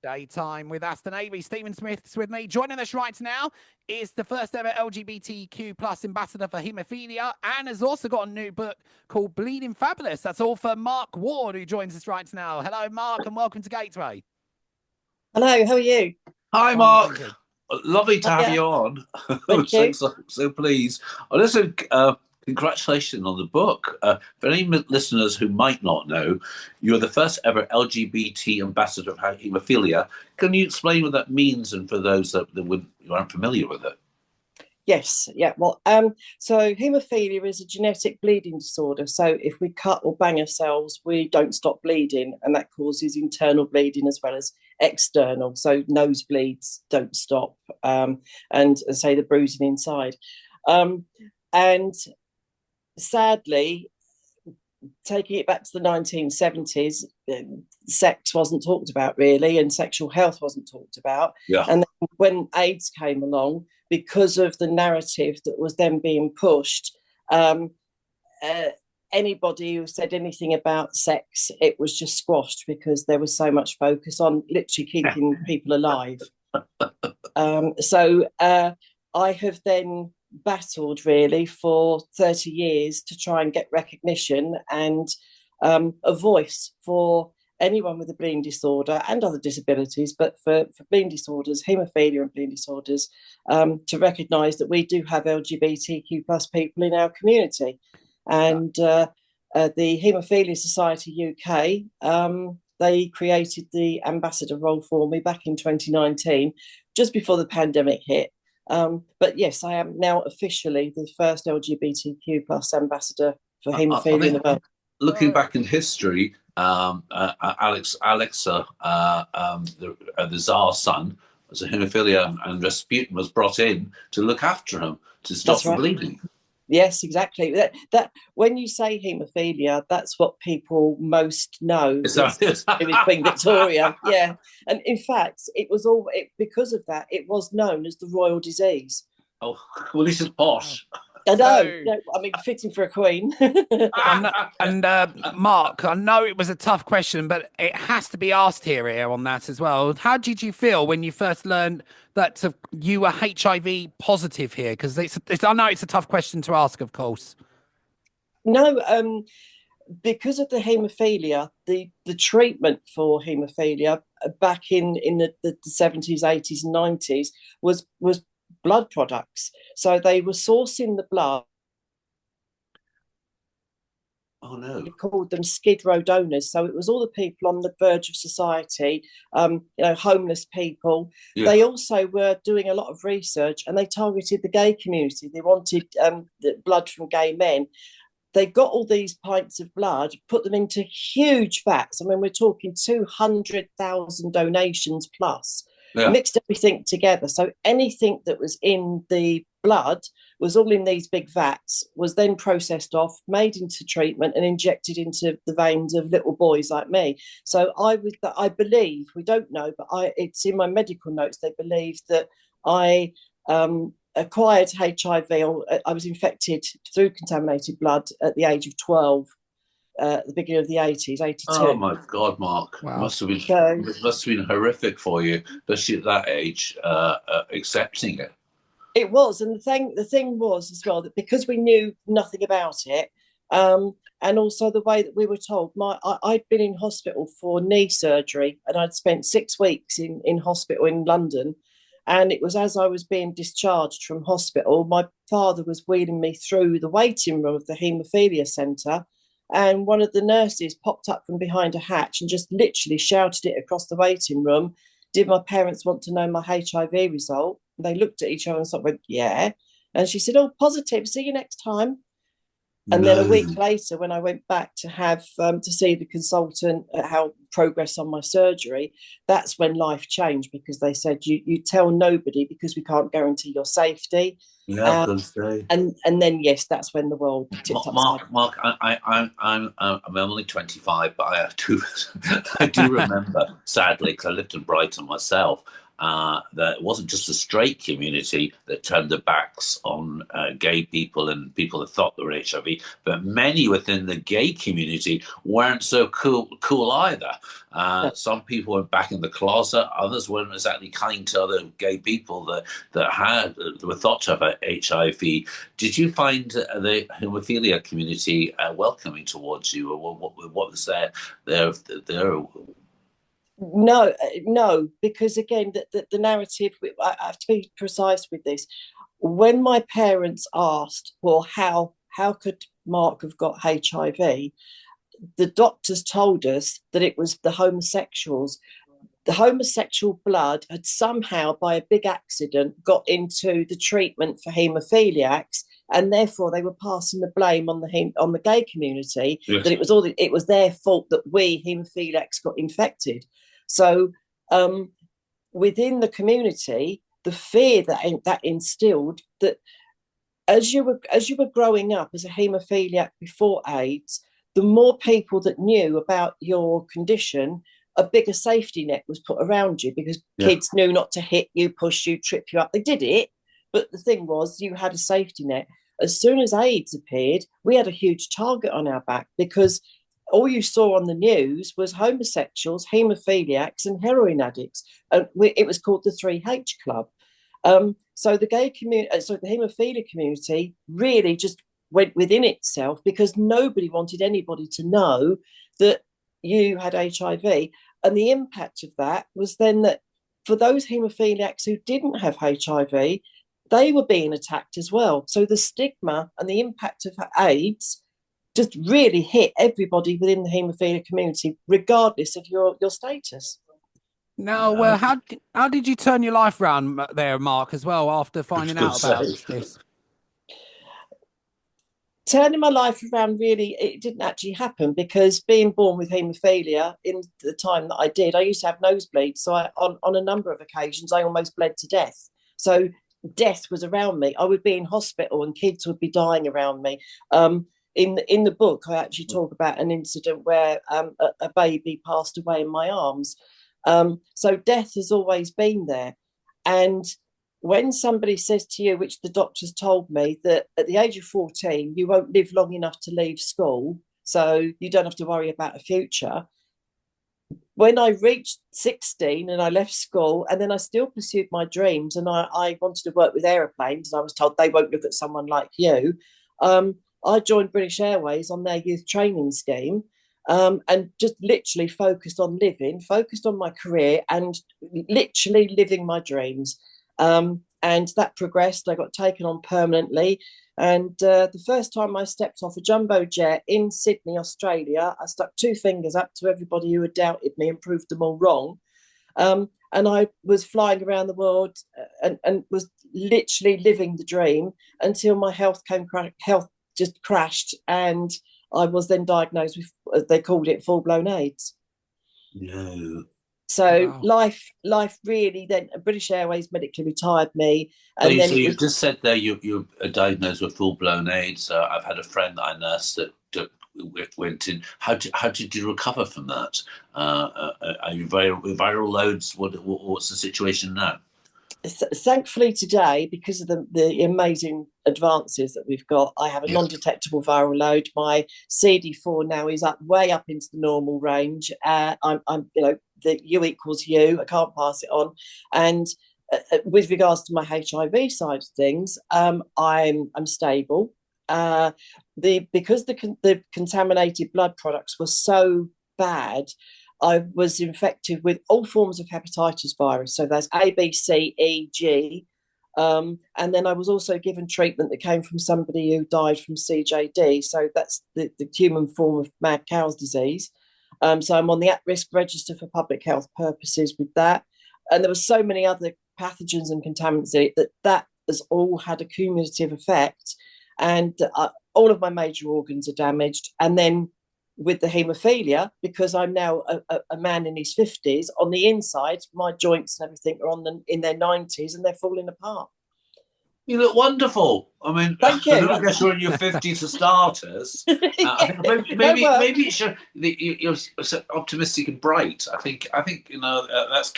Daytime with Aston. Stephen Smith's with me. Joining us right now is the first ever LGBTQ plus ambassador for Haemophilia, and has also got a new book called Bleeding Fabulous. That's all for Mark Ward, who joins us right now. Hello, Mark, and welcome to Gateway. Hello, how are you? Hi, Mark. Lovely to have you on. Thank you. So pleased. Oh, listen, congratulations on the book. For any listeners who might not know, you're the first ever LGBT ambassador of Haemophilia. Can you explain what that means, and for those that aren't familiar with it? Yes, yeah. Well, so haemophilia is a genetic bleeding disorder. So if we cut or bang ourselves, we don't stop bleeding, and that causes internal bleeding as well as external. So nosebleeds don't stop, and say the bruising inside. And sadly, taking it back to the 1970s, sex wasn't talked about really, and sexual health wasn't talked about. Yeah. And then when AIDS came along, because of the narrative that was then being pushed, anybody who said anything about sex, it was just squashed because there was so much focus on literally keeping people alive. So I have then battled really for 30 years to try and get recognition and a voice for anyone with a bleeding disorder and other disabilities, but for bleeding disorders, haemophilia and bleeding disorders, to recognise that we do have LGBTQ plus people in our community. And the Haemophilia Society UK, they created the ambassador role for me back in 2019, just before the pandemic hit. But yes, I am now officially the first LGBTQ plus ambassador for haemophilia in the world. Looking back in history, Alexa, the Tsar's son, was a haemophilia, and Rasputin was brought in to look after him to stop the bleeding. Yes, exactly. That when you say haemophilia, that's what people most know. It was Queen Victoria, yeah. And in fact, it was because of that. It was known as the royal disease. Oh, well, this is posh. I know. I mean, fitting for a queen. Mark, I know it was a tough question, but it has to be asked here on that as well. How did you feel when you first learned that you were HIV positive here? Because I know it's a tough question to ask, of course. No, because of the haemophilia, the treatment for haemophilia back in the 70s, 80s, and 90s was blood products. So they were sourcing the blood. Oh no! We called them skid row donors. So it was all the people on the verge of society, homeless people. Yeah. They also were doing a lot of research, and they targeted the gay community. They wanted the blood from gay men. They got all these pints of blood, put them into huge vats. I mean, we're talking 200,000 donations plus. Yeah. Mixed everything together. So anything that was in the blood was all in these big vats, was then processed off, made into treatment, and injected into the veins of little boys like me. So I believe, we don't know, but it's in my medical notes, they believe that I acquired HIV, or I was infected through contaminated blood at the age of 12. At the beginning of the 80s, 82. Oh my God, Mark! Wow. It must have been horrific for you, especially at that age, accepting it. It was, and the thing was as well that because we knew nothing about it, and also the way that we were told. I'd been in hospital for knee surgery, and I'd spent 6 weeks in hospital in London. And it was as I was being discharged from hospital, my father was wheeling me through the waiting room of the haemophilia centre. And one of the nurses popped up from behind a hatch and just literally shouted it across the waiting room. Did my parents want to know my HIV result? And they looked at each other and sort of went, yeah. And she said, oh, positive, see you next time. And then a week later, when I went back to have to see the consultant at how progress on my surgery, that's when life changed, because they said, you tell nobody because we can't guarantee your safety. Yeah, and then yes, that's when the world tipped upside. Mark, I'm only 25, but I do remember, sadly, because I lived in Brighton myself. that it wasn't just the straight community that turned their backs on gay people and people that thought they were HIV, but many within the gay community weren't so cool either. Some people were back in the closet, others weren't exactly kind to other gay people that were thought to have HIV. Did you find the haemophilia community welcoming towards you, or what was their No, because again, the narrative, I have to be precise with this. When my parents asked, well, how could Mark have got HIV? The doctors told us that it was the homosexuals. The homosexual blood had somehow, by a big accident, got into the treatment for haemophiliacs, and therefore they were passing the blame on the gay community. Yes. That it was their fault that we haemophiliacs got infected. So within the community, the fear that instilled, that as you were growing up as a haemophiliac before AIDS, the more people that knew about your condition, a bigger safety net was put around you, because kids knew not to hit you, push you, trip you up. They did it, but the thing was, you had a safety net. As soon as AIDS appeared, we had a huge target on our back, because all you saw on the news was homosexuals, haemophiliacs, and heroin addicts. It was called the 3H Club. So the gay community, the haemophilia community really just went within itself, because nobody wanted anybody to know that you had HIV. And the impact of that was then that for those haemophiliacs who didn't have HIV, they were being attacked as well. So the stigma and the impact of AIDS just really hit everybody within the haemophilia community, regardless of your status. Now, how did you turn your life around there, Mark, as well, after finding out about this? Turning my life around, really, it didn't actually happen, because being born with haemophilia in the time that I did, I used to have nosebleeds. So on a number of occasions, I almost bled to death. So death was around me. I would be in hospital and kids would be dying around me. In the book, I actually talk about an incident where a baby passed away in my arms. So death has always been there. And when somebody says to you, which the doctors told me, that at the age of 14, you won't live long enough to leave school, so you don't have to worry about a future. When I reached 16 and I left school, and then I still pursued my dreams, and I wanted to work with aeroplanes, and I was told they won't look at someone like you. I joined British Airways on their youth training scheme, and just literally focused on my career and literally living my dreams. And that progressed. I got taken on permanently. And the first time I stepped off a jumbo jet in Sydney, Australia, I stuck two fingers up to everybody who had doubted me and proved them all wrong. And I was flying around the world and was literally living the dream until my health just crashed, and I was then diagnosed with, they called it full-blown AIDS. No. So wow. life really, then British Airways medically retired me. And so you just said there you're diagnosed with full-blown AIDS. I've had a friend that I nursed that went in. How did you recover from that? Are you viral loads? What's the situation now? Thankfully today, because of the amazing advances that we've got, I have a non-detectable viral load. My CD4 now is way up into the normal range. I'm the U equals U. I can't pass it on. And with regards to my HIV side of things, I'm stable. Because the contaminated blood products were so bad, I was infected with all forms of hepatitis virus. So there's A, B, C, E, G. And then I was also given treatment that came from somebody who died from CJD. So that's the human form of mad cow's disease. So I'm on the at-risk register for public health purposes with that. And there were so many other pathogens and contaminants that has all had a cumulative effect. And all of my major organs are damaged. And then with the haemophilia, because I'm now a man in his 50s, on the inside, my joints and everything are in their 90s, and they're falling apart. You look wonderful. I mean, Thank you. I guess you're in your 50s for starters. I think maybe it's you're so optimistic and bright. I think that's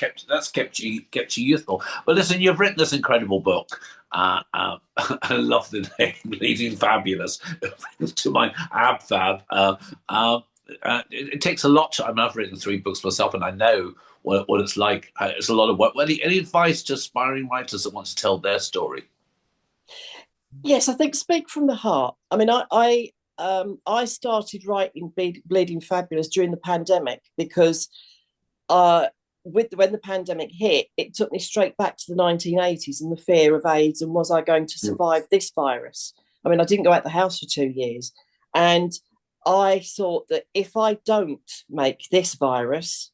kept you youthful. But listen, you've written this incredible book. I love the name, Bleeding Fabulous. To my ab fab. It takes a lot. I mean, I've written 3 books myself, and I know what it's like. It's a lot of work. Any advice to aspiring writers that want to tell their story? Yes, I think speak from the heart. I mean, I started writing Bleeding Fabulous during the pandemic because when the pandemic hit, it took me straight back to the 1980s and the fear of AIDS and was I going to survive this virus? I mean, I didn't go out the house for 2 years, and I thought that if I don't make this virus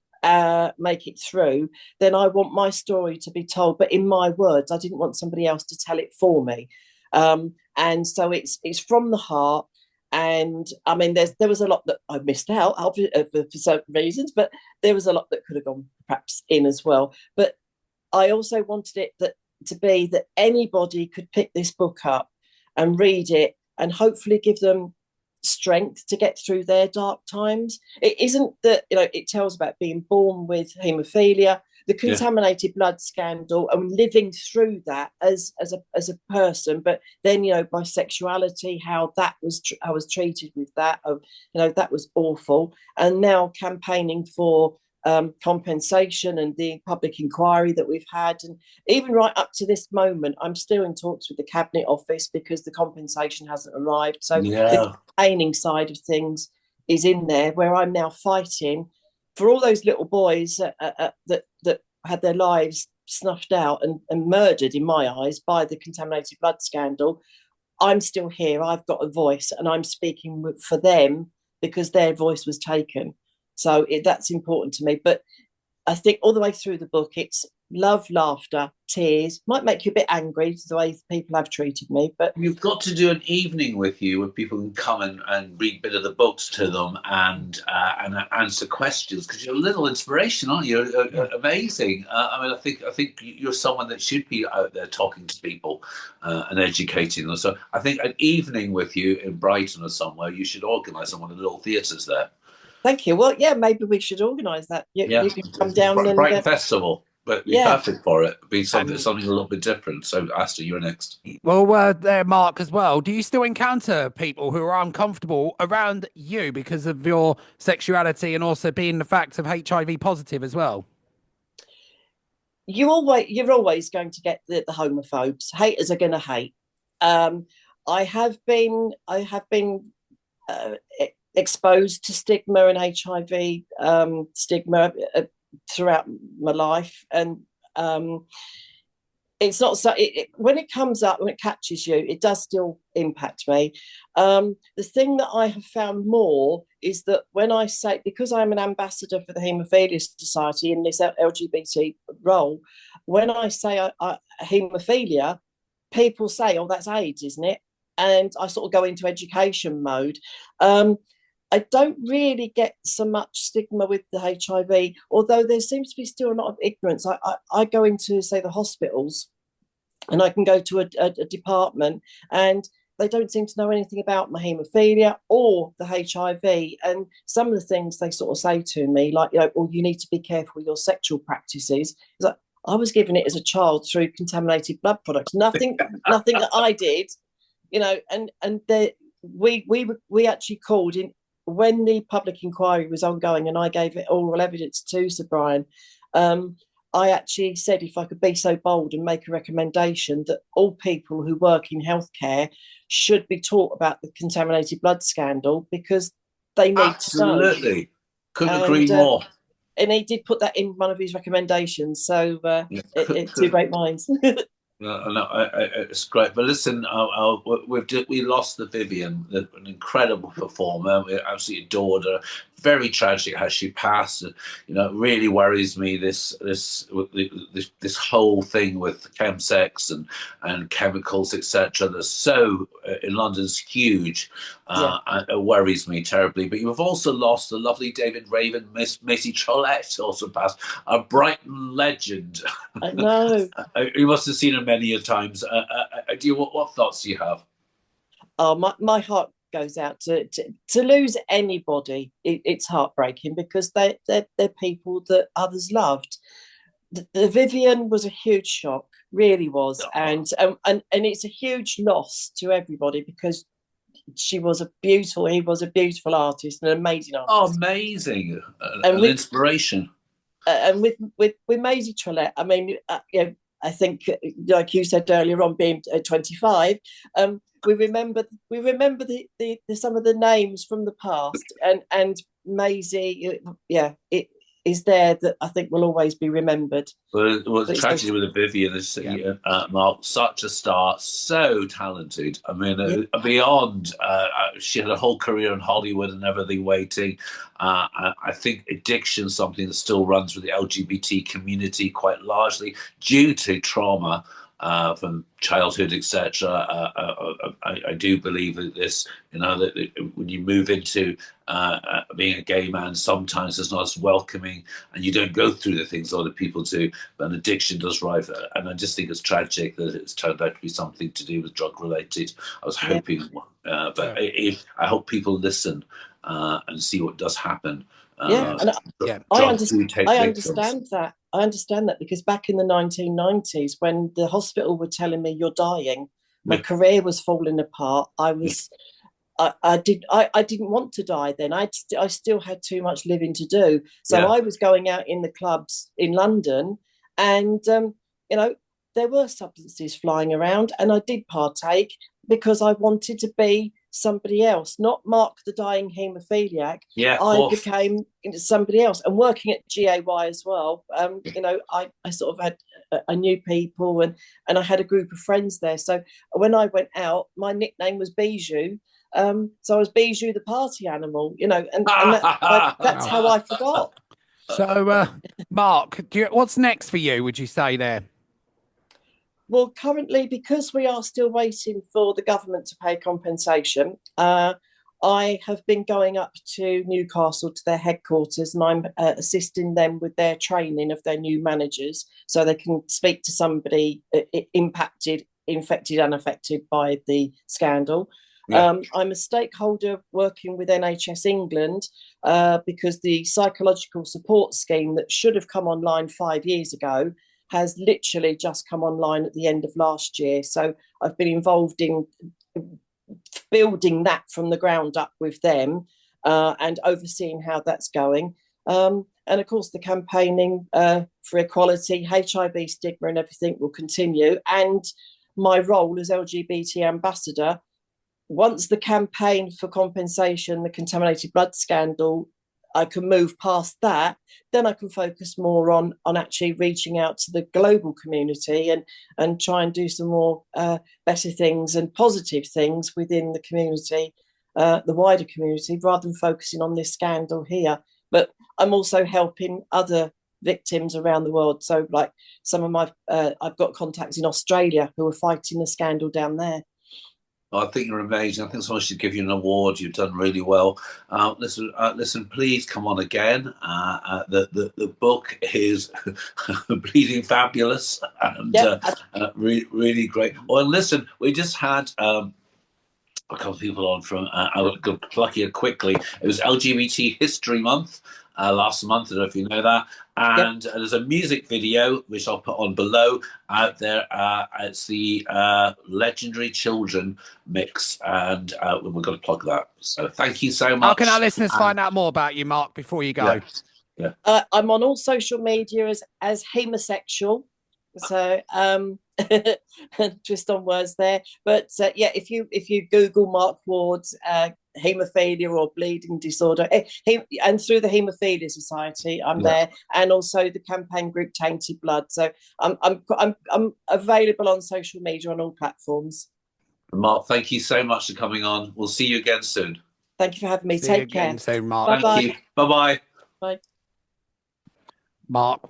make it through, then I want my story to be told, but in my words. I didn't want somebody else to tell it for me. And so it's from the heart. And I mean, there was a lot that I missed out for certain reasons, but there was a lot that could have gone perhaps in as well. But I also wanted it to be that anybody could pick this book up and read it and hopefully give them strength to get through their dark times. It isn't that, it tells about being born with haemophilia, the contaminated blood scandal, and living through that as a person, but then bisexuality, how I was treated with that. That was awful. And now campaigning for compensation and the public inquiry that we've had, and even right up to this moment, I'm still in talks with the Cabinet Office because the compensation hasn't arrived. So the campaigning side of things is in there, where I'm now fighting for all those little boys that had their lives snuffed out and murdered, in my eyes, by the contaminated blood scandal. I'm still here. I've got a voice, and I'm speaking for them because their voice was taken. So that's important to me. But I think all the way through the book, it's love, laughter, tears. Might make you a bit angry the way people have treated me, but you've got to do an evening with you where people can come and read a bit of the books to them and answer questions, because you're a little inspiration, aren't you? Amazing. I mean, I think you're someone that should be out there talking to people and educating them. So I think an evening with you in Brighton or somewhere, you should organise one of the little theatres there. Thank you. Well, yeah, maybe we should organise that. You can come down Brighton Festival. But be perfect for it. Be something a little bit different. So, Aston, you're next. Well, there, Mark, as well. Do you still encounter people who are uncomfortable around you because of your sexuality and also being the fact of HIV positive as well? You're always going to get the homophobes. Haters are going to hate. I have been exposed to stigma and HIV stigma throughout my life, and it's not so when it comes up, when it catches you, it does still impact me. The thing that I have found more is that when I say, because I'm an ambassador for the Haemophilia Society in this LGBT role, when I say haemophilia, people say, oh, that's AIDS, isn't it? And I sort of go into education mode. I don't really get so much stigma with the HIV, although there seems to be still a lot of ignorance. I go into, say, the hospitals, and I can go to a department, and they don't seem to know anything about my haemophilia or the HIV. And some of the things they sort of say to me, like, well, you need to be careful with your sexual practices. It's like, I was given it as a child through contaminated blood products. Nothing that I did, and we actually called in when the public inquiry was ongoing, and I gave it oral evidence to Sir Brian. I actually said if I could be so bold and make a recommendation that all people who work in healthcare should be taught about the contaminated blood scandal, because they need to know. Absolutely. Couldn't agree more. And he did put that in one of his recommendations. So two great minds. No, it's great. But listen, we lost the Vivian, an incredible performer. We absolutely adored her. very tragic how she passed. And, you know, it really worries me, this whole thing with chemsex and chemicals, etc. That's so in London's huge. It worries me terribly. But you've also lost the lovely David Raven. Miss Maisie Trollet also passed, a Brighton legend. I know. You must have seen her many a times. What thoughts do you have? Oh, my heart goes out to lose anybody. It's heartbreaking because they're people that others loved. The Vivian was a huge shock, really was, and it's a huge loss to everybody because he was a beautiful artist, an amazing artist. Oh, amazing! An inspiration. And with Maisie Trollet, I mean, I think, like you said earlier on, being 25, we remember the some of the names from the past, and Maisie, it is there that I think will always be remembered. Well, the tragedy with Vivian is Mark, such a star, so talented. I mean, beyond, she had a whole career in Hollywood and everything waiting. I think addiction is something that still runs with the LGBT community quite largely due to trauma from childhood, etc. I do believe that this, you know, that when you move into being a gay man, sometimes it's not as welcoming, and you don't go through the things other people do. But an addiction does rise, and I just think it's tragic that it's turned out to be something to do with drug related. I was hoping, but I hope people listen and see what does happen. I understand that. I understand that because back in the 1990s, when the hospital were telling me you're dying, my career was falling apart. I didn't want to die then. I still had too much living to do. So I was going out in the clubs in London, and you know, there were substances flying around, and I did partake because I wanted to be somebody else, not Mark the dying haemophiliac. I became somebody else, and working at GAY as well. You know, I sort of I knew people, and I had a group of friends there. So when I went out, my nickname was Bijou. So I was Bijou the party animal, you know, and that's how I forgot. So, Mark, what's next for you, would you say there? Well, currently, because we are still waiting for the government to pay compensation, I have been going up to Newcastle to their headquarters, and I'm assisting them with their training of their new managers so they can speak to somebody impacted, infected, unaffected by the scandal. I'm a stakeholder working with NHS England because the psychological support scheme that should have come online 5 years ago has literally just come online at the end of last year. So I've been involved in building that from the ground up with them and overseeing how that's going. And of course, the campaigning for equality, HIV stigma and everything will continue. And my role as LGBT ambassador, once the campaign for compensation, the contaminated blood scandal, I can move past that, then I can focus more on actually reaching out to the global community and try and do some more better things and positive things within the community, the wider community, rather than focusing on this scandal here. But I'm also helping other victims around the world. So like some of my, I've got contacts in Australia who are fighting the scandal down there. I think you're amazing. I think someone should give you an award. You've done really well. Listen, please come on again. The book is bleeding fabulous and really great. Well, listen, we just had a couple of people on from, I'll go pluck you quickly. It was LGBT History Month. Last month, I don't know if you know that. And there's a music video, which I'll put on below, out there. It's the Legendary Children mix, and we're going to plug that. So thank you so much. How can our listeners find out more about you, Mark, before you go? I'm on all social media as Haemosexual. So twist on words there. But if you Google Mark Ward's haemophilia or bleeding disorder, and through the Haemophilia Society, I'm there, and also the campaign group Tainted Blood. So I'm available on social media on all platforms. Mark, thank you so much for coming on. We'll see you again soon. Thank you for having me. See you Take care. again soon, Mark. Bye-bye. Thank you. Bye-bye. Bye. Mark.